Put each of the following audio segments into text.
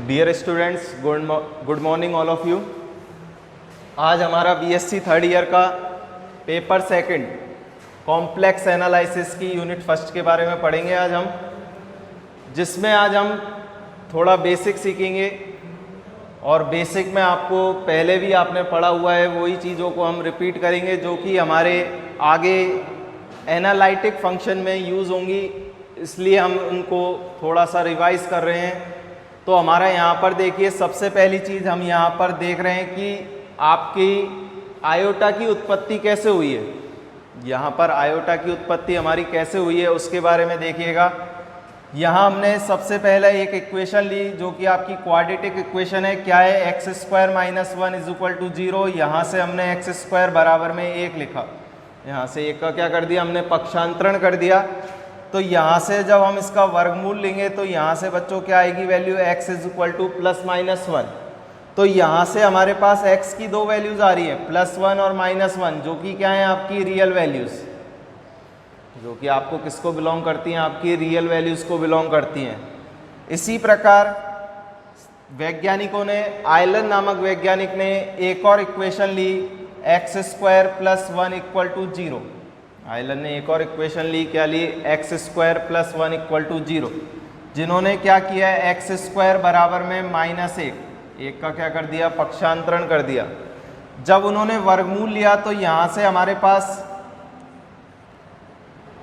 Dear students, good morning all of you. आज हमारा BSc third year का paper second complex analysis की unit first के बारे में पढ़ेंगे आज हम, जिसमें आज हम थोड़ा बेसिक सीखेंगे। और बेसिक में आपको पहले भी आपने पढ़ा हुआ है, वही चीज़ों को हम रिपीट करेंगे जो कि हमारे आगे एनालिटिक फंक्शन में यूज़ होंगी, इसलिए हम उनको थोड़ा सा रिवाइज कर रहे हैं। तो हमारा यहाँ पर देखिए, सबसे पहली चीज़ हम यहाँ पर देख रहे हैं कि आपकी आयोटा की उत्पत्ति कैसे हुई है। यहाँ पर आयोटा की उत्पत्ति हमारी कैसे हुई है उसके बारे में देखिएगा। यहाँ हमने सबसे पहले एक इक्वेशन ली जो कि आपकी क्वाड्रेटिक इक्वेशन है। क्या है? X square minus 1 is equal to 0। यहाँ से हमने एक्स स्क्वायर बराबर में 1 लिखा, यहाँ से 1 का क्या कर दिया हमने, पक्षांतरण कर दिया। तो यहाँ से जब हम इसका वर्गमूल लेंगे तो यहाँ से बच्चों क्या आएगी value, x is equal two plus minus 1। तो यहाँ से हमारे पास x की दो वैल्यूज़ आ रही है, +1 और -1, जो कि क्या है आपकी रियल वैल्यूज़, जो कि आपको किसको बिलोंग करती हैं, आपकी रियल वैल्यूज़ को बिलोंग करती हैं। इसी प्रकार वैज्ञानिकों ने, आयलन नामक वैज्ञानिक ने एक और इक्वेशन ली, x square plus 1 equal to 0। आयलन ने एक और इक्वेशन ली, क्या ली, x square plus 1 equal to 0। जिन्होंने क्या किया है, एक्स स्क्वायर बराबर में -1 का क्या कर दिया, पक्षांतरण कर दिया। जब उन्होंने वर्गमूल लिया तो यहाँ से हमारे पास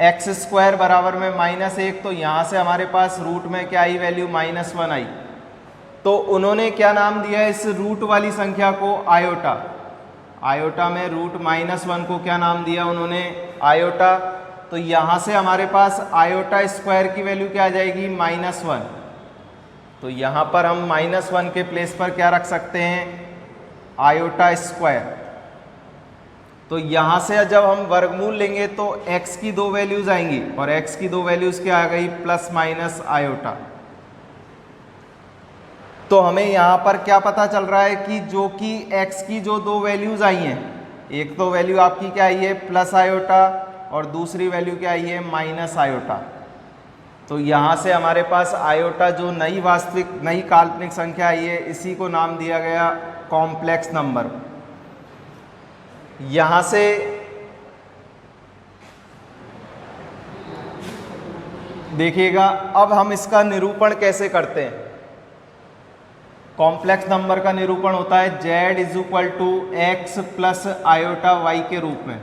एक्स स्क्वायर बराबर में -1, तो यहाँ से हमारे पास रूट में क्या आई वैल्यू, -1 आई। तो उन्होंने क्या नाम दिया इस रूट वाली संख्या को, आयोटा। आयोटा में रूट -1 को क्या नाम दिया उन्होंने, आयोटा। तो यहाँ से हमारे पास आयोटा स्क्वायर की वैल्यू क्या आ जाएगी, -1। तो यहाँ पर हम -1 के प्लेस पर क्या रख सकते हैं, आयोटा स्क्वायर। तो यहाँ से जब हम वर्गमूल लेंगे तो x की दो वैल्यूज़ आएंगी, और x की दो वैल्यूज़ क्या आ गई, प्लस माइनस आयोटा। तो हमें यहाँ पर क्या पता चल रहा है कि जो कि x की जो दो वैल्यूज़ आई हैं, एक तो वैल्यू आपकी क्या आई है प्लस आयोटा, और दूसरी वैल्यू क्या आई है माइनस आयोटा। तो यहाँ से हमारे पास आयोटा जो नई वास्तविक नई काल्पनिक संख्या आई है, इसी को नाम दिया गया कॉम्प्लेक्स नंबर। यहाँ से देखिएगा, अब हम इसका निरूपण कैसे करते हैं। कॉम्प्लेक्स नंबर का निरूपण होता है z is equal to x plus iota y के रूप में।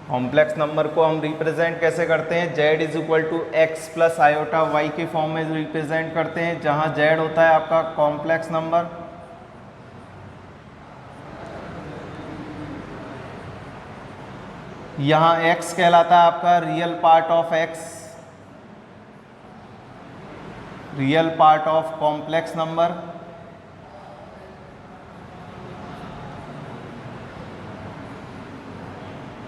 कॉम्प्लेक्स नंबर को हम रिप्रेजेंट कैसे करते हैं, z is equal to x plus iota y के फॉर्म में रिप्रेजेंट करते हैं, जहां z होता है आपका कॉम्प्लेक्स नंबर, यहाँ x कहलाता है आपका real part of x, real part of complex number.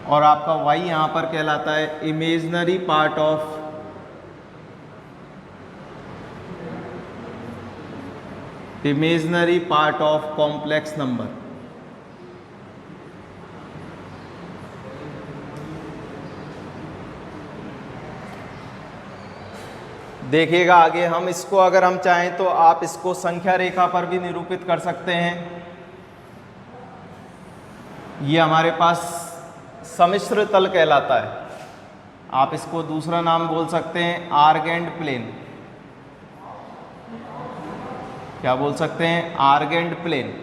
और आपका y यहाँ पर कहलाता है imaginary part of complex number. देखिएगा आगे, हम इसको अगर हम चाहें तो आप इसको संख्या रेखा पर भी निरूपित कर सकते हैं। ये हमारे पास सम्मिश्र तल कहलाता है, आप इसको दूसरा नाम बोल सकते हैं आर्गेंड प्लेन। क्या बोल सकते हैं, आर्गेंड प्लेन।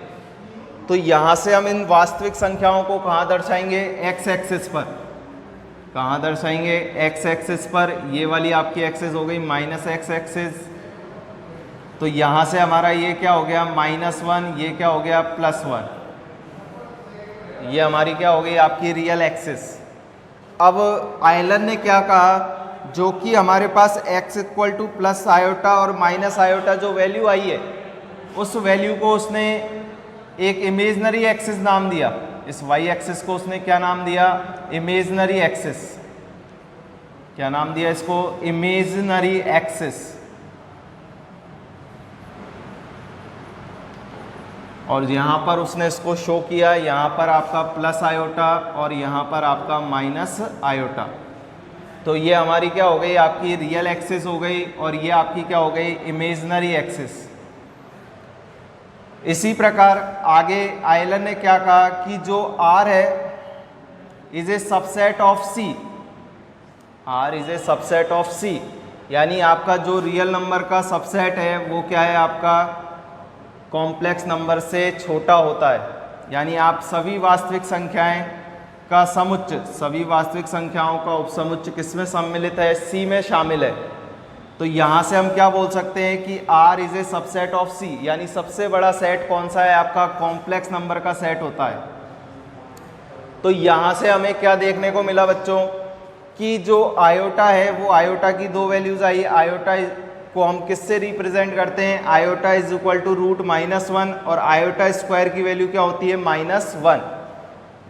तो यहाँ से हम इन वास्तविक संख्याओं को कहाँ दर्शाएंगे, एक्स एक्सिस पर। कहाँ दर्शाएंगे, एक्स एक्सिस पर। ये वाली आपकी एक्सिस हो गई माइनस एक्स एक्सिस। तो यहाँ से हमारा ये क्या हो गया -1, ये क्या हो गया +1। ये हमारी क्या हो गई आपकी रियल एक्सिस। अब आयलन ने क्या कहा, जो कि हमारे पास x equal two plus iota और माइनस आयोटा जो वैल्यू आई है, उस वैल्यू को उसने एक इमेजिनरी एक्सिस नाम दिया। इस y एक्सिस को उसने क्या नाम दिया, इमेजिनरी एक्सिस। क्या नाम दिया इसको, इमेजिनरी एक्सिस। और यहाँ पर उसने इसको शो किया, यहाँ पर आपका प्लस आयोटा और यहाँ पर आपका माइनस आयोटा। तो ये हमारी क्या हो गई, आपकी रियल एक्सिस हो गई, और ये आपकी क्या हो गई, इमेजिनरी एक्सिस। इसी प्रकार आगे आयलन ने क्या कहा कि जो R है is a subset of C, R is a subset of C, यानी आपका जो रियल नंबर का सबसेट है वो क्या है, आपका कॉम्प्लेक्स नंबर से छोटा होता है। यानी आप सभी वास्तविक संख्याएं का समुच्चय, सभी वास्तविक संख्याओं का उपसमुच्चय किसमें सम्मिलित है, C में शामिल है। तो यहाँ से हम क्या बोल सकते हैं कि R is a subset of C, यानी सबसे बड़ा सेट कौन सा है, आपका कॉम्प्लेक्स नंबर का सेट होता है। तो यहाँ से हमें क्या देखने को मिला बच्चों कि जो आयोटा है वो आयोटा की दो वैल्यूज आई। आयोटा को हम किससे रिप्रेजेंट करते हैं, आयोटा इज इक्वल टू √-1, और आयोटा स्क्वायर की वैल्यू क्या होती है, -1।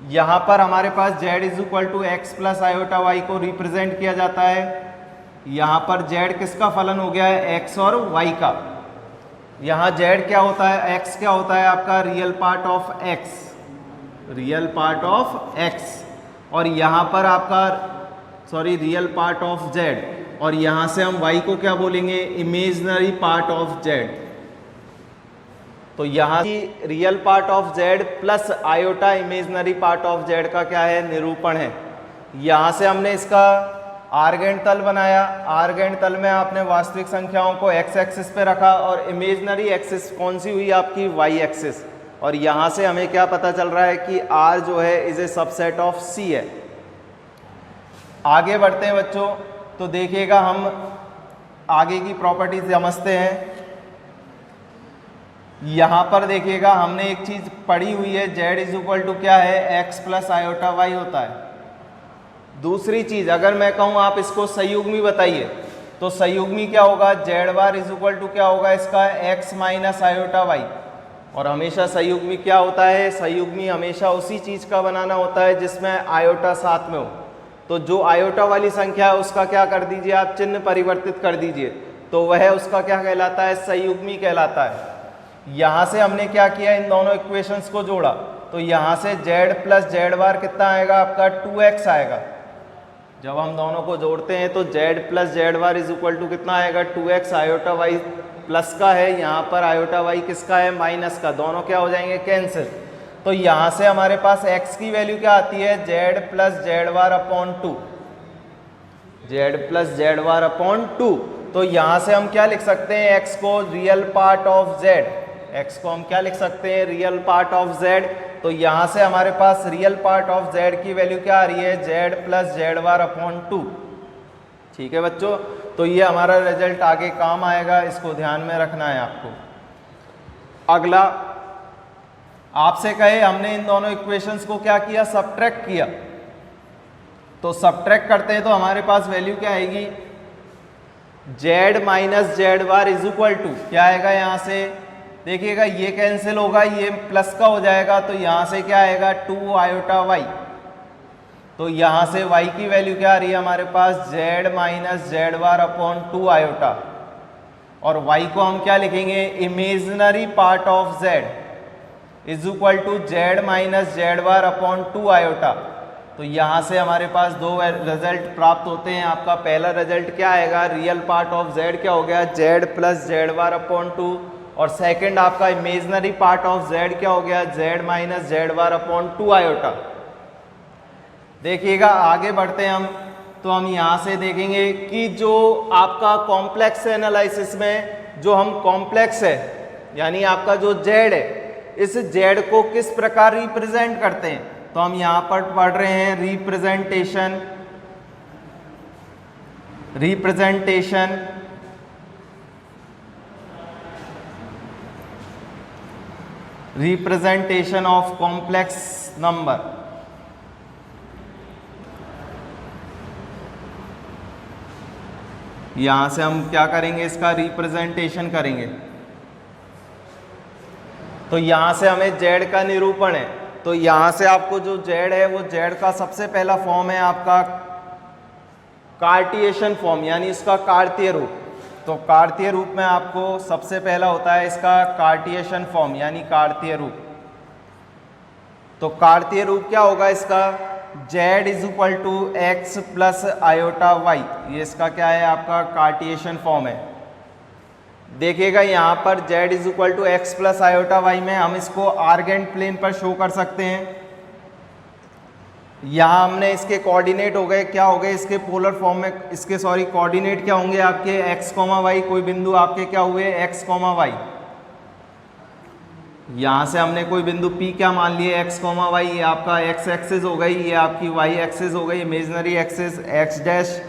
यहाँ पर हमारे पास z is equal to x plus iota y को रिप्रेजेंट किया जाता है। यहाँ पर z किसका फलन हो गया है, x और y का। यहाँ z क्या होता है, x क्या होता है आपका real part of x, real part of x, और यहाँ पर आपका रियल पार्ट ऑफ z, और यहाँ से हम y को क्या बोलेंगे, इमेजिनरी पार्ट ऑफ z। तो यहाँ की real part of z plus iota imaginary part of z का क्या है, निरूपण है। यहाँ से हमने इसका आर्गेंट तल बनाया। आर्गेंट तल में आपने वास्तविक संख्याओं को x एक्सिस पे रखा, और इमेजिनरी एक्सिस कौन सी हुई आपकी, y एक्सिस। और यहाँ से हमें क्या पता चल रहा है कि R जो है is a subset of C है। आगे बढ़ते हैं बच्चों, तो देखिएगा हम आगे की प्रॉपर्टी समझते हैं। यहाँ पर देखिएगा हमने एक चीज पढ़ी हुई है, z इज इक्वल टू क्या है, x प्लस आयोटा y होता है। दूसरी चीज अगर मैं कहूँ आप इसको संयुग्मी बताइए, तो संयुग्मी क्या होगा, z bar is equal to क्या होगा इसका, x माइनस आयोटा y। और हमेशा संयुग्मी क्या होता है, संयुग्मी हमेशा उसी चीज का बनाना होता है जिसमें आयोटा साथ में हो। तो जो आयोटा वाली संख्या है उसका क्या कर दीजिए आप, चिन्ह परिवर्तित कर दीजिए, तो वह उसका क्या कहलाता है, संयुग्मी कहलाता है। यहाँ से हमने क्या किया, इन दोनों इक्वेशंस को जोड़ा, तो यहाँ से z प्लस z बार कितना आएगा आपका, 2x आएगा। जब हम दोनों को जोड़ते हैं तो z plus z bar is equal to कितना आएगा, 2x। आयोटा y प्लस का है, यहाँ पर आयोटा y किसका है, माइनस का। दोनों क्या हो जाएंगे, कैंसिल। तो यहाँ से हमारे पास x की वैल्यू क्या आती है, z plus z bar upon 2, z plus z bar upon 2। तो यहाँ से हम क्या लिख सकते हैं, x को real part of z, x को हम क्या लिख सकते हैं, रियल पार्ट ऑफ z। तो यहाँ से हमारे पास रियल पार्ट ऑफ z की वैल्यू क्या आ रही है, z plus z bar upon 2। ठीक है बच्चों, तो ये हमारा रिजल्ट आगे काम आएगा, इसको ध्यान में रखना है आपको। अगला आपसे कहे हमने इन दोनों इक्वेशंस को क्या किया, सबट्रैक्ट किया। तो सबट्रैक्ट करते हैं तो हमारे पास वैल्यू क्या आएगी, z minus z bar is equal to क्या आएगा, यहाँ से देखिएगा ये कैंसिल होगा, ये प्लस का हो जाएगा, तो यहाँ से क्या आएगा, 2 आयोटा y। तो यहाँ से y की वैल्यू क्या आ रही है हमारे पास, z minus z bar upon 2 iota, और y को हम क्या लिखेंगे, imaginary part of z is equal to z minus z bar upon 2 iota. तो यहाँ से हमारे पास दो रिजल्ट प्राप्त होते हैं। आपका पहला रिजल्ट क्या आएगा, रियल पार्ट ऑफ z क्या हो गया, z plus z bar upon 2, और सेकंड आपका इमेजिनरी पार्ट ऑफ z क्या हो गया, z minus z bar upon 2 iota. देखिएगा आगे बढ़ते हैं हम, तो हम यहाँ से देखेंगे कि जो आपका कॉम्प्लेक्स एनालिसिस में जो हम कॉम्प्लेक्स है, यानी आपका जो z है, इस z को किस प्रकार रिप्रेजेंट करते हैं। तो हम यहाँ पर पढ़ रहे हैं representation representation of complex number. यहां से हम क्या करेंगे, इसका रिप्रेजेंटेशन करेंगे। तो यहां से हमें z का निरूपण है, तो यहां से आपको जो z है वो z का सबसे पहला फॉर्म है आपका कार्टिएशन फॉर्म, यानी इसका कार्तीय रूप। तो कार्तीय रूप में आपको सबसे पहला होता है इसका कार्टिएशन फॉर्म, यानी कार्तीय रूप। तो कार्तीय रूप क्या होगा इसका, z is equal to x plus iota y, ये इसका क्या है आपका कार्टिएशन फॉर्म है। देखिएगा यहाँ पर z is equal to x plus iota y में हम इसको आर्गेंट प्लेन पर शो कर सकते हैं। यहाँ हमने इसके कोऑर्डिनेट हो गए, क्या हो गए इसके पोलर फॉर्म में, इसके सॉरी कोऑर्डिनेट क्या होंगे आपके x, y, कोई बिंदु आपके क्या हुए x, y। यहाँ से हमने कोई बिंदु P क्या मान लिए x, y, ये आपका x एक्सिस हो गई, ये आपकी y एक्सिस हो गई, इमेजिनरी एक्सिस x डैश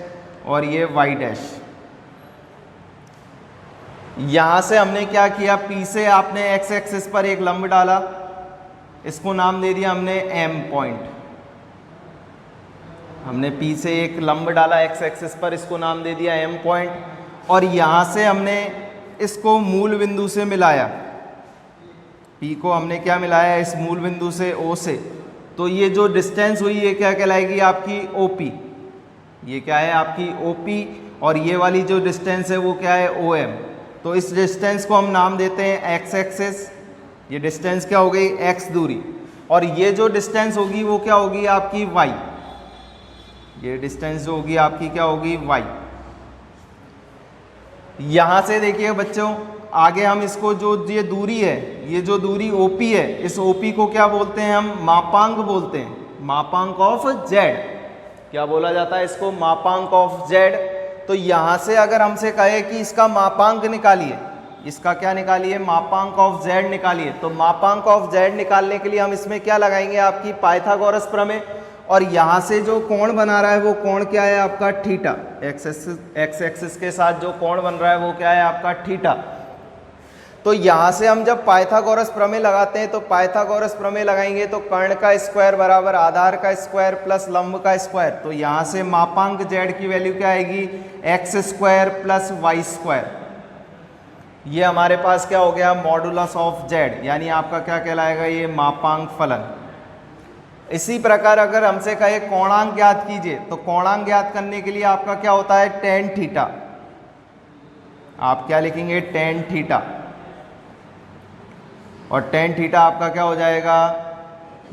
और ये y डैश। यहाँ से हमने क्या किया, P से आपने x एक्सिस पर एक लंब डाला, इसको नाम दे दिया हमने M पॉइंट। हमने P से एक लंब डाला x एक्सिस पर, इसको नाम दे दिया M पॉइंट। और यहाँ से हमने इसको मूल बिंदु से मिलाया, P को हमने क्या मिलाया इस मूल बिंदु से O से, तो ये जो डिस्टेंस हुई ये क्या कहलाएगी आपकी OP, ये क्या है आपकी OP। और ये वाली जो डिस्टेंस है वो क्या है OM। तो इस डिस्टेंस को हम नाम देते हैं x एक्सिस, ये डिस्टेंस क्या हो गई x दूरी, और ये जो डिस्टेंस होगी वो क्या होगी आपकी y, ये डिस्टेंस जो होगी आपकी क्या होगी y। यहां से देखिए बच्चों आगे हम इसको जो ये दूरी है, ये जो दूरी OP है, इस OP को क्या बोलते हैं हम, मापांक बोलते हैं, मापांक ऑफ z। क्या बोला जाता है इसको, मापांक ऑफ z। तो यहां से अगर हमसे कहे कि इसका मापांक निकालिए, इसका क्या निकालिए, मापांक ऑफ z निकालिए, तो मापांक ऑफ z निकालने के लिए हम इसमें क्या लगाएंगे आपकी पाइथागोरस प्रमेय। और यहाँ से जो कोण बना रहा है वो कोण क्या है आपका थीटा, एक्स एक्सिस के साथ जो कोण बन रहा है वो क्या है आपका थीटा। तो यहाँ से हम जब पाइथागोरस प्रमेय लगाते हैं तो पाइथागोरस प्रमेय लगाएंगे तो कर्ण का स्क्वायर बराबर आधार का स्क्वायर प्लस लंब का स्क्वायर। तो यहाँ से मापांक z की वैल्यू क्या आएगी, x square plus y square. ये हमारे पास क्या हो गया मॉडुलस ऑफ z, यानी आपका क्या कहलाएगा ये मापांक फलन। इसी प्रकार अगर हमसे कहे कोणांक ज्ञात कीजिए, तो कोणांक ज्ञात करने के लिए आपका क्या होता है टेन थीटा, आप क्या लिखेंगे टेन थीटा, और टेन थीटा आपका क्या हो जाएगा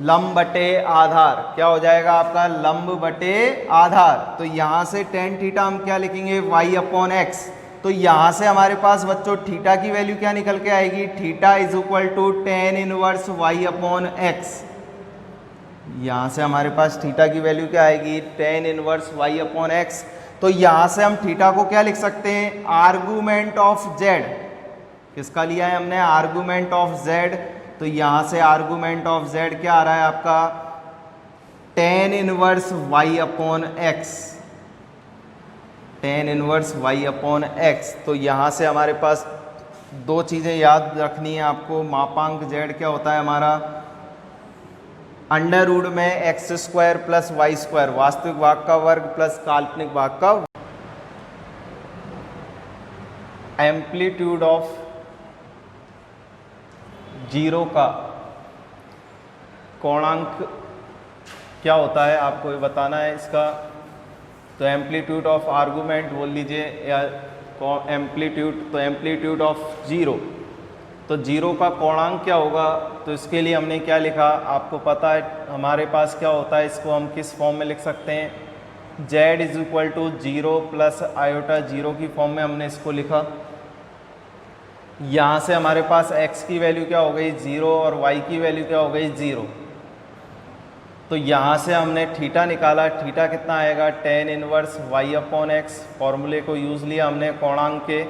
लंब बटे आधार, क्या हो जाएगा आपका लंब बटे आधार। तो यहाँ से टेन थीटा हम क्या लिखेंगे y अपॉन एक्स। तो यहाँ से हमारे पास बच्चों थीटा की वैल्यू क्या निकल के आएगी, theta is equal to tan inverse y upon x. यहाँ से हमारे पास थीटा की वैल्यू क्या आएगी tan inverse y upon x. तो यहाँ से हम थीटा को क्या लिख सकते हैं, आर्गुमेंट ऑफ z। किसका लिया है हमने, आर्गुमेंट ऑफ z। तो यहाँ से आर्गुमेंट ऑफ z क्या आ रहा है आपका ten inverse y upon x, ten inverse y upon x. तो यहाँ से हमारे पास दो चीज़ें याद रखनी है आपको, मापांक z क्या होता है हमारा अंडर रूट में x square plus y square, वास्तविक भाग का वर्ग प्लस काल्पनिक भाग का। एम्पलीट्यूड ऑफ जीरो का कोणांक क्या होता है आपको ये बताना है इसका। तो एम्पलीट्यूड ऑफ आर्गुमेंट बोल लीजिए या एम्पलीट्यूड, तो एम्पलीट्यूड ऑफ जीरो, तो जीरो का कोणांक क्या होगा। तो इसके लिए हमने क्या लिखा आपको पता है, हमारे पास क्या होता है, इसको हम किस फॉर्म में लिख सकते हैं, z is equal to zero plus iota zero की फॉर्म में हमने इसको लिखा। यहाँ से हमारे पास x की वैल्यू क्या हो गई जीरो और y की वैल्यू क्या हो गई जीरो। तो यहाँ से हमने थीटा निकाला, थीटा कितना आएगा ten inverse y upon x, फॉर्मूले को यूज़ लिया हमने कोणांक के।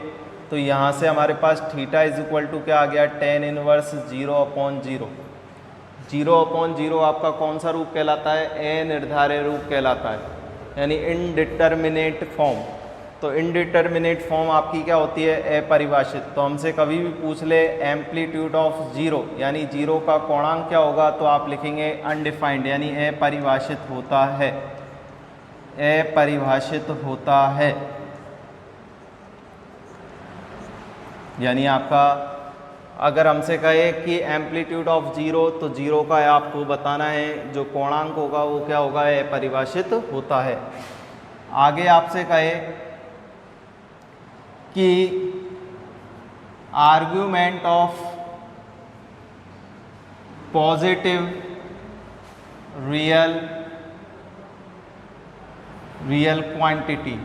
तो यहाँ से हमारे पास थीटा इज इक्वल टू क्या आ गया tan inverse zero upon zero. Zero upon zero आपका कौन सा रूप कहलाता है, अनिर्धारक रूप कहलाता है, यानी इनडिटर्मिनेट फॉर्म। तो इनडिटर्मिनेट फॉर्म आपकी क्या होती है अपरिभाषित। तो हमसे कभी भी पूछ ले एम्पलीट्यूड ऑफ जीरो यानी जीरो का कोणांक क्या होगा, तो आप लिखेंगे अनडिफाइंड यानी अपरिभाषित होता है, अपरिभाषित होता है। यानी आपका अगर हमसे कहे कि एम्पलीट्यूड ऑफ जीरो, तो जीरो का आपको बताना है जो कोणांक होगा वो क्या होगा अपरिभाषित होता है। आगे आपसे कहे कि argument of positive real quantity,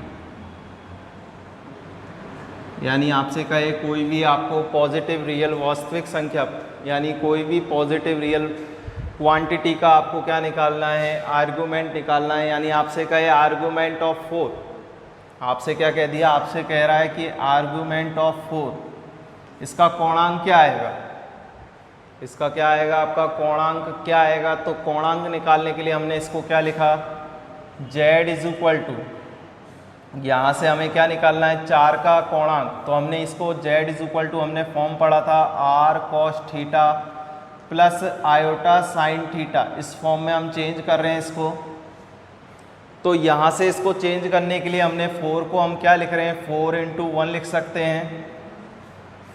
यानी आपसे कहे कोई भी आपको पॉजिटिव रियल वास्तविक संख्या यानी कोई भी पॉजिटिव रियल क्वांटिटी का आपको क्या निकालना है, आर्गुमेंट निकालना है। यानी आपसे कहे आर्गुमेंट ऑफ 4, आपसे क्या कह दिया, आपसे कह रहा है कि आर्गुमेंट ऑफ 4, इसका कोणांक क्या आएगा, इसका क्या आएगा, आपका कोणांक क्या आएगा। तो कोणांक निकालने के लिए हमने इसको क्या लिखा, z इज इक्वल टू, यहाँ से हमें क्या निकालना है, 4 का कोणांक। तो हमने इसको z इज इक्वल टू, हमने फॉर्म पढ़ा था r cos theta plus iota sine theta, इस फॉर्म में हम चेंज कर रहे हैं इसको। तो यहाँ से इसको चेंज करने के लिए हमने 4 को हम क्या लिख रहे हैं, 4 इंटू 1 लिख सकते हैं।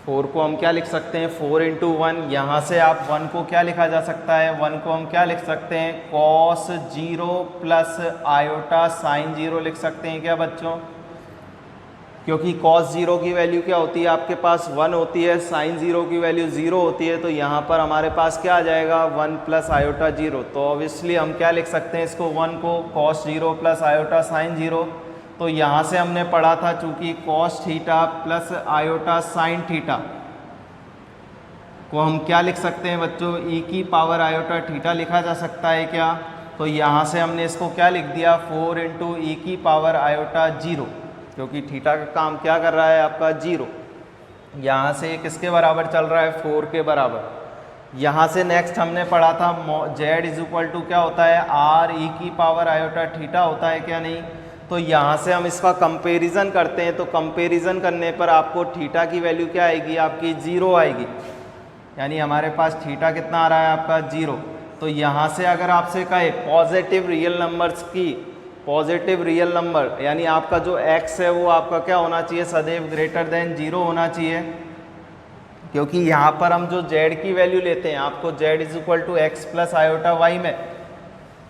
4 को हम क्या लिख सकते हैं, 4 इंटू 1। यहाँ से आप 1 को क्या लिखा जा सकता है, 1 को हम क्या लिख सकते हैं, कॉस 0 प्लस आयोटा साइन 0 लिख सकते हैं क्या बच्चों, क्योंकि कॉस 0 की वैल्यू क्या होती है, आपके पास 1 होती है, साइन 0 की वैल्यू 0 होती है। तो यहाँ पर हमारे पास क्या आ जाएगा, 1 प्लस आयोटा 0। तो ऑब्वियसली हम क्या लिख सकते हैं इसको, 1 को कॉस 0 प्लस आयोटा साइन 0। तो यहाँ से हमने पढ़ा था चूंकि cos theta plus iota sine theta को हम क्या लिख सकते हैं बच्चों, e की पावर आयोटा थीटा लिखा जा सकता है क्या। तो यहाँ से हमने इसको क्या लिख दिया, 4 इंटू ई की पावर आयोटा 0, क्योंकि थीटा का काम क्या कर रहा है आपका 0। यहाँ से किसके बराबर चल रहा है, 4 के बराबर। यहाँ से नेक्स्ट हमने पढ़ा था z इज इक्वल टू क्या होता है, r e की पावर आयोटा थीटा होता है क्या, नहीं। तो यहाँ से हम इसका कंपैरिजन करते हैं। तो कंपैरिजन करने पर आपको थीटा की वैल्यू क्या आएगी, आपकी 0 आएगी। यानी हमारे पास थीटा कितना आ रहा है आपका 0। तो यहाँ से अगर आपसे कहे पॉजिटिव रियल नंबर्स की, पॉजिटिव रियल नंबर यानी आपका जो x है वो आपका क्या होना चाहिए, सदैव ग्रेटर देन 0 होना चाहिए। क्योंकि यहाँ पर हम जो z की वैल्यू लेते हैं, आपको z is equal to x plus iota y में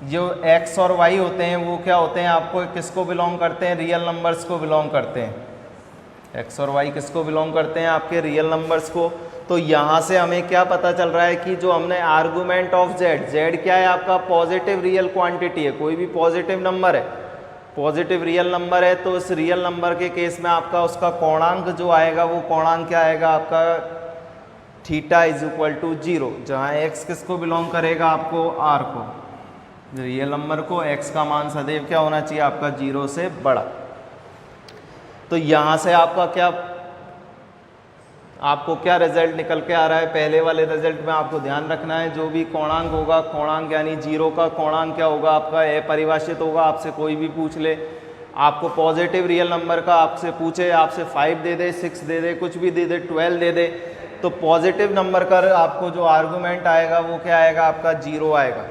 जो x और y होते हैं वो क्या होते हैं, आपको किसको बिलोंग करते हैं, रियल नंबर्स को बिलोंग करते हैं। x और y किसको बिलोंग करते हैं, आपके रियल नंबर्स को। तो यहाँ से हमें क्या पता चल रहा है कि जो हमने आर्गुमेंट ऑफ z क्या है, आपका पॉजिटिव रियल क्वांटिटी है, कोई भी पॉजिटिव नंबर है, पॉजिटिव रियल नंबर है। तो इस रियल नंबर के केस में आपका उसका कोणांक जो आएगा वो कोणांक क्या आएगा आपका, थीटा इज इक्वल टू 0, जहाँ x किसको बिलोंग करेगा, आपको r को, रियल नंबर को। x का मान सदैव क्या होना चाहिए आपका 0 से बड़ा। तो यहाँ से आपका क्या, आपको क्या रिजल्ट निकल के आ रहा है, पहले वाले रिजल्ट में आपको ध्यान रखना है जो भी कोणांक होगा, कोणांक यानी 0 का कोणांक क्या होगा आपका, अपरिभाषित होगा। आपसे कोई भी पूछ ले, आपको पॉजिटिव रियल नंबर का आपसे पूछे, आपसे 5 दे दे, 6 दे दे, कुछ भी दे दे, 12 दे दे, तो पॉजिटिव नंबर का आपको जो आर्गूमेंट आएगा वो क्या आएगा आपका 0 आएगा।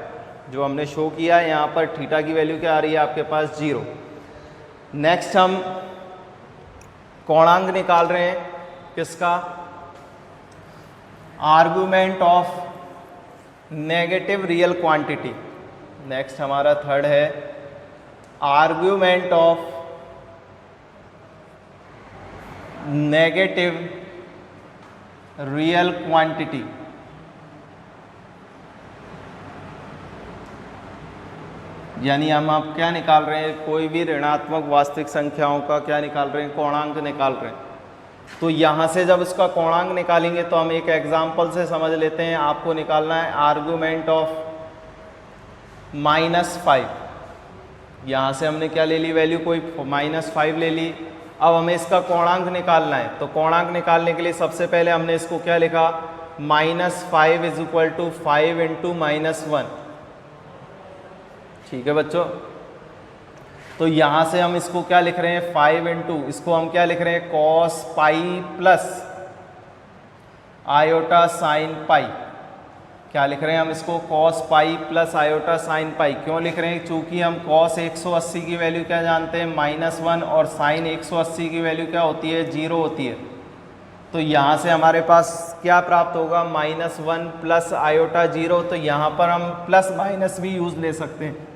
जो हमने शो किया है यहाँ पर थीटा की वैल्यू क्या आ रही है आपके पास 0। नेक्स्ट हम कोणांक निकाल रहे हैं किसका, argument of negative real quantity. Next हमारा थर्ड है argument of negative real quantity. यानी हम आप क्या निकाल रहे हैं, कोई भी ऋणात्मक वास्तविक संख्याओं का क्या निकाल रहे हैं, कोणांक निकाल रहे हैं। तो यहाँ से जब इसका कोणांक निकालेंगे तो हम एक एग्जाम्पल से समझ लेते हैं। आपको निकालना है आर्गुमेंट ऑफ -5। यहाँ से हमने क्या ले ली वैल्यू, कोई -5 ले ली। अब हमें इसका कोणांक निकालना है। तो कोणांक निकालने के लिए सबसे पहले हमने इसको क्या लिखा, -5 इज इक्वल टू 5 इंटू -1। ठीक है बच्चों, तो यहाँ से हम इसको क्या लिख रहे हैं 5 इंटू, इसको हम क्या लिख रहे हैं cos pi plus iota sine pi. क्या लिख रहे हैं हम इसको cos pi plus iota sine pi. क्यों लिख रहे हैं, चूंकि हम cos 180 की वैल्यू क्या जानते हैं -1 और साइन 180 की वैल्यू क्या होती है 0 होती है। तो यहाँ से हमारे पास क्या प्राप्त होगा -1 प्लस आयोटा 0। तो यहाँ पर हम प्लस माइनस भी यूज़ ले सकते हैं।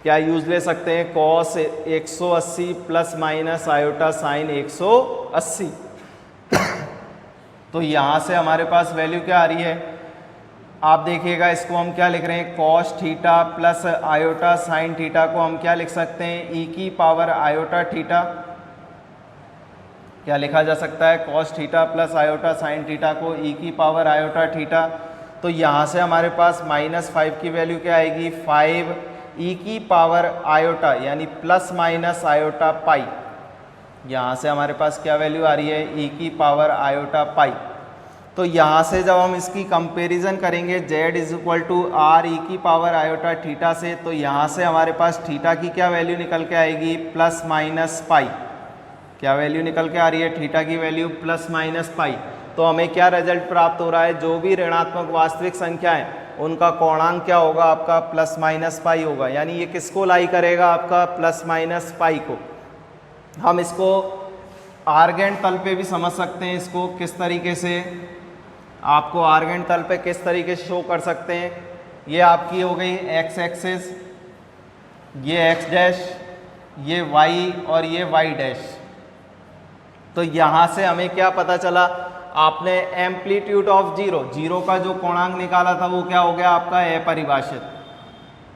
क्या यूज़ ले सकते हैं, cos 180 plus minus iota sine 180। तो यहाँ से हमारे पास वैल्यू क्या आ रही है आप देखिएगा इसको हम क्या लिख रहे हैं, cos theta plus iota sine theta को हम क्या लिख सकते हैं, ई की पावर आयोटा थीटा। क्या लिखा जा सकता है, cos theta plus iota sine theta को ई की पावर आयोटा थीटा। तो यहाँ से हमारे पास -5 की वैल्यू क्या आएगी, 5 ई की पावर आयोटा यानी प्लस माइनस आयोटा पाई। यहाँ से हमारे पास क्या वैल्यू आ रही है, ई की पावर आयोटा पाई। तो यहाँ से जब हम इसकी कंपैरिजन करेंगे z is equal to r e की पावर आयोटा थीटा से, तो यहाँ से हमारे पास थीटा की क्या वैल्यू निकल के आएगी, प्लस माइनस पाई। क्या वैल्यू निकल के आ रही है, थीटा की वैल्यू प्लस माइनस पाई। तो हमें क्या रिजल्ट प्राप्त हो रहा है, जो भी ऋणात्मक वास्तविक संख्याएं उनका कोणांक क्या होगा, आपका प्लस माइनस पाई होगा। यानी ये किसको लाई करेगा, आपका प्लस माइनस पाई को। हम इसको आर्गेंट तल पे भी समझ सकते हैं, इसको किस तरीके से, आपको आर्गेंट तल पे किस तरीके से शो कर सकते हैं। ये आपकी हो गई एक्स एक्सिस, ये एक्स डैश, ये वाई और ये वाई डैश। तो यहाँ से हमें क्या पता चला, आपने एम्पलीट्यूड ऑफ जीरो का जो कोणांक निकाला था वो क्या हो गया आपका अपरिभाषित।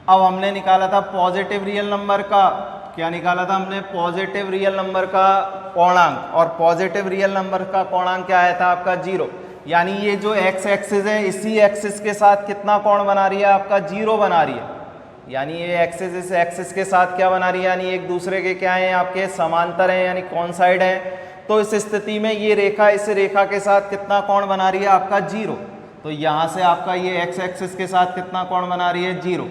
अब हमने निकाला था पॉजिटिव रियल नंबर का, क्या निकाला था हमने, पॉजिटिव रियल नंबर का कोणांक। और पॉजिटिव रियल नंबर का कोणांक क्या आया था आपका, 0। यानी ये जो एक्स एक्सिस है, इसी एक्सिस के साथ कितना कोण बना रही है आपका, 0 बना रही है। यानी ये एक्सिस इस एक्सिस के साथ क्या बना रही है, यानी एक दूसरे के क्या है, आपके समांतर हैं, यानी कॉन्साइड है। तो इस स्थिति में ये रेखा इस रेखा के साथ कितना कोण बना रही है आपका, 0। तो यहाँ से आपका ये एक्स एक्सिस के साथ कितना कोण बना रही है, 0।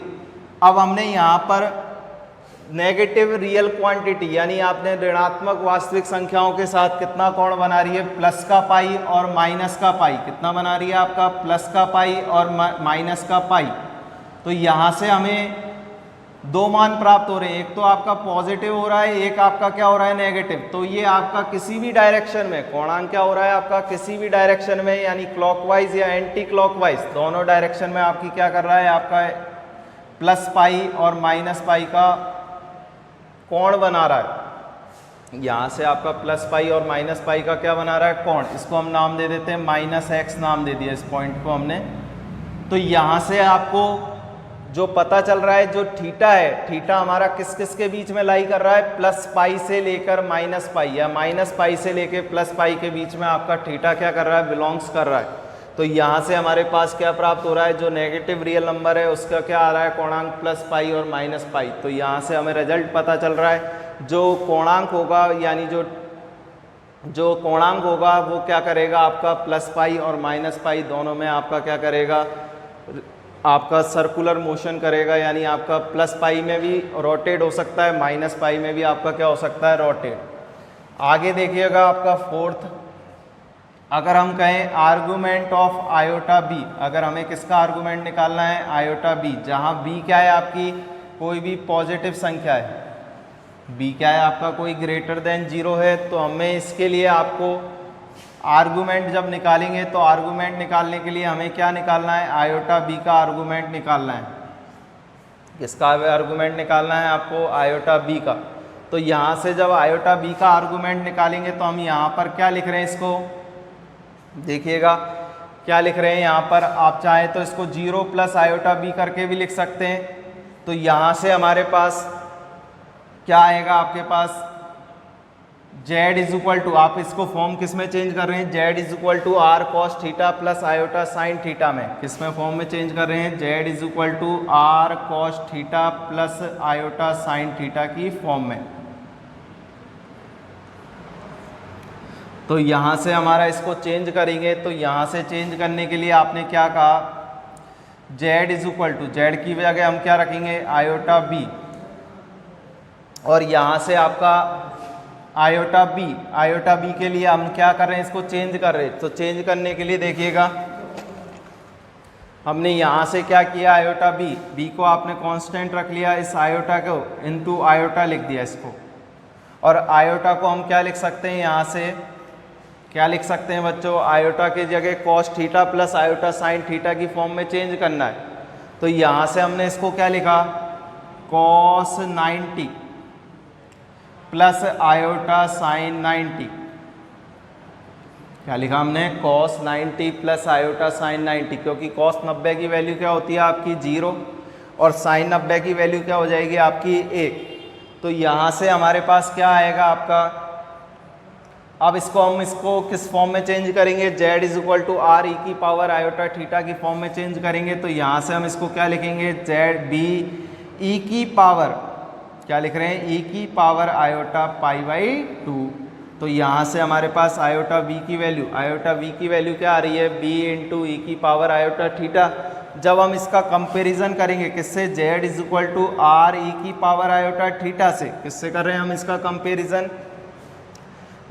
अब हमने यहाँ पर नेगेटिव रियल क्वांटिटी यानी आपने ऋणात्मक वास्तविक संख्याओं के साथ कितना कोण बना रही है, प्लस का पाई और माइनस का पाई। कितना बना रही है आपका, प्लस का पाई और माइनस का पाई। तो यहाँ से हमें दो मान प्राप्त हो रहे हैं, एक तो आपका पॉजिटिव हो रहा है, एक आपका क्या हो रहा है, नेगेटिव। तो ये आपका किसी भी डायरेक्शन में कोणांक क्या हो रहा है आपका, किसी भी डायरेक्शन में, यानी क्लॉकवाइज या एंटी क्लॉकवाइज दोनों डायरेक्शन में आपकी क्या कर रहा है, आपका प्लस पाई और माइनस पाई का कोण बना रहा है। यहाँ से आपका प्लस पाई और माइनस पाई का क्या बना रहा है, कोण। इसको हम नाम दे देते हैं -x नाम दे दिया इस पॉइंट को हमने। तो यहाँ से आपको जो पता चल रहा है, जो थीटा है, थीटा हमारा किस किस के बीच में लाई कर रहा है, प्लस पाई से लेकर माइनस पाई या माइनस पाई से लेकर प्लस पाई के बीच में आपका थीटा क्या कर रहा है, बिलोंग्स कर रहा है। तो यहाँ से हमारे पास क्या प्राप्त हो रहा है, जो नेगेटिव रियल नंबर है उसका क्या आ रहा है, कोणांक प्लस पाई और माइनस पाई। तो यहाँ से हमें रिजल्ट पता चल रहा है, जो कोणांक होगा यानी जो कोणांक होगा वो क्या करेगा आपका, प्लस पाई और माइनस पाई दोनों में आपका क्या करेगा, आपका सर्कुलर मोशन करेगा। यानी आपका प्लस पाई में भी रोटेट हो सकता है, माइनस पाई में भी आपका क्या हो सकता है, रोटेट। आगे देखिएगा आपका फोर्थ, अगर हम कहें आर्गुमेंट ऑफ आयोटा बी, अगर हमें किसका आर्गुमेंट निकालना है, आयोटा बी, जहाँ बी क्या है आपकी, कोई भी पॉजिटिव संख्या है, बी क्या है आपका, कोई ग्रेटर देन 0 है। तो हमें इसके लिए आपको आर्गुमेंट जब निकालेंगे तो आर्गुमेंट निकालने के लिए हमें क्या निकालना है, आयोटा बी का आर्गुमेंट निकालना है। किसका आर्गुमेंट निकालना है आपको, आयोटा बी का। तो यहाँ से जब आयोटा बी का आर्गुमेंट निकालेंगे तो हम यहाँ पर क्या लिख रहे हैं, इसको देखिएगा क्या लिख रहे हैं यहाँ पर। आप चाहें तो इसको 0 प्लस आयोटा बी करके भी लिख सकते हैं। तो यहाँ से हमारे पास क्या आएगा आपके पास, z इज इक्वल टू, आप इसको फॉर्म किस में चेंज कर रहे हैं, z is equal to r cos theta plus iota sine theta में, किस में फॉर्म में चेंज कर रहे हैं, z is equal to r cos theta plus iota sine theta की फॉर्म में। तो यहाँ से हमारा इसको चेंज करेंगे, तो यहाँ से चेंज करने के लिए आपने क्या कहा, z is equal to, z की जगह हम क्या रखेंगे, आयोटा बी। और यहाँ से आपका आयोटा बी के लिए हम क्या कर रहे हैं, इसको चेंज कर रहे हैं। तो चेंज करने के लिए देखिएगा हमने यहाँ से क्या किया, आयोटा बी को आपने कांस्टेंट रख लिया, इस आयोटा को इनटू आयोटा लिख दिया इसको। और आयोटा को हम क्या लिख सकते हैं, यहाँ से क्या लिख सकते हैं बच्चों, आयोटा की जगह cos theta plus iota sine theta की फॉर्म में चेंज करना है। तो यहाँ से हमने इसको क्या लिखा, कॉस 90 प्लस आयोटा साइन 90। क्या लिखा हमने, cos 90 प्लस आयोटा साइन 90, क्योंकि cos 90 की वैल्यू क्या होती है आपकी 0 और साइन 90 की वैल्यू क्या हो जाएगी आपकी 1। तो यहाँ से हमारे पास क्या आएगा आपका, अब इसको किस फॉर्म में चेंज करेंगे, z is equal to r e की पावर आयोटा थीटा की फॉर्म में चेंज करेंगे। तो यहाँ से हम इसको क्या लिखेंगे, z b ई की पावर, क्या लिख रहे हैं, ई की पावर आयोटा पाई बाई 2। तो यहाँ से हमारे पास आयोटा v की वैल्यू क्या आ रही है, b इंटू ई की पावर आयोटा थीटा। जब हम इसका कंपैरिजन करेंगे किससे, z is equal to r e की पावर आयोटा थीटा से, किससे कर रहे हैं हम इसका comparison,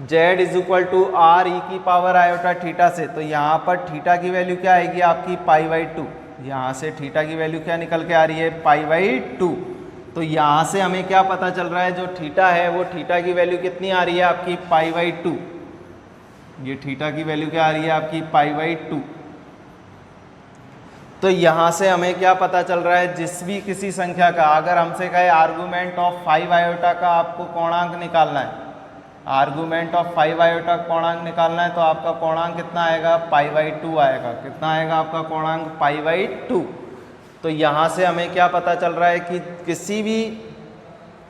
z is equal to r e की पावर आयोटा थीटा से। तो यहाँ पर थीटा की वैल्यू क्या आएगी आपकी पाई बाई 2, यहाँ से थीटा की वैल्यू क्या निकल के आ रही है, पाई बाई 2। तो यहाँ से हमें क्या पता चल रहा है, जो थीटा है वो थीटा की वैल्यू कितनी आ रही है आपकी पाई बाई 2, ये थीटा की वैल्यू क्या आ रही है आपकी पाई बाई 2। तो यहाँ से हमें क्या पता चल रहा है, जिस भी किसी संख्या का अगर हमसे कहे आर्गूमेंट ऑफ 5 आयोटा का आपको कोणांक निकालना है, आर्गूमेंट ऑफ 5 आयोटा कोणांक निकालना है, तो आपका कोणांक कितना आएगा, पाई बाई 2 आएगा। कितना आएगा आपका कोणांक, पाई बाई 2। तो यहाँ से हमें क्या पता चल रहा है कि किसी भी,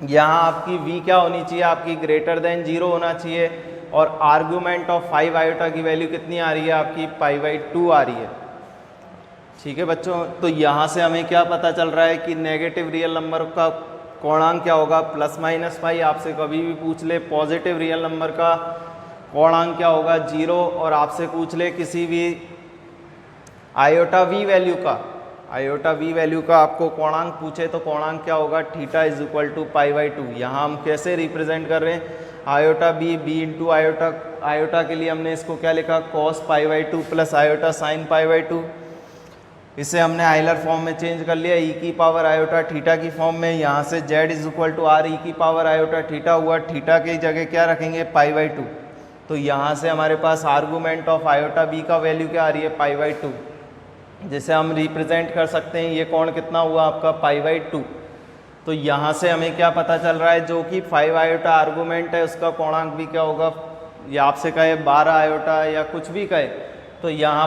यहाँ आपकी v क्या होनी चाहिए आपकी, ग्रेटर देन 0 होना चाहिए, और आर्गूमेंट ऑफ 5 आयोटा की वैल्यू कितनी आ रही है आपकी, पाई बाई 2 आ रही है। ठीक है बच्चों, तो यहाँ से हमें क्या पता चल रहा है कि नेगेटिव रियल नंबर का कोणांक क्या होगा, प्लस माइनस पाई। आपसे कभी भी पूछ ले पॉजिटिव रियल नंबर का कोणांक क्या होगा, 0, और आपसे पूछ ले किसी भी आयोटा v वैल्यू का आपको कोणांक पूछे तो कोणांक क्या होगा, theta is equal to pi by 2। यहाँ हम कैसे रिप्रेजेंट कर रहे हैं, आयोटा b इंटू आयोटा के लिए हमने इसको क्या लिखा, cos pi by 2 plus iota sine pi by 2। इसे हमने आइलर फॉर्म में चेंज कर लिया, ई की पावर आयोटा थीटा की फॉर्म में। यहाँ से z is equal to r e की पावर आयोटा थीटा हुआ, थीटा की जगह क्या रखेंगे, पाई बाई 2। तो यहाँ से हमारे पास आर्गूमेंट ऑफ आयोटा b का वैल्यू क्या आ रही है, पाई बाई 2, जिसे हम रिप्रेजेंट कर सकते हैं, ये कोण कितना हुआ आपका, पाई बाई 2। तो यहाँ से हमें क्या पता चल रहा है, जो कि 5 आयोटा आर्गूमेंट है उसका कोणांक भी क्या होगा, या आपसे कहे 12 आयोटा या कुछ भी कहे, तो यहाँ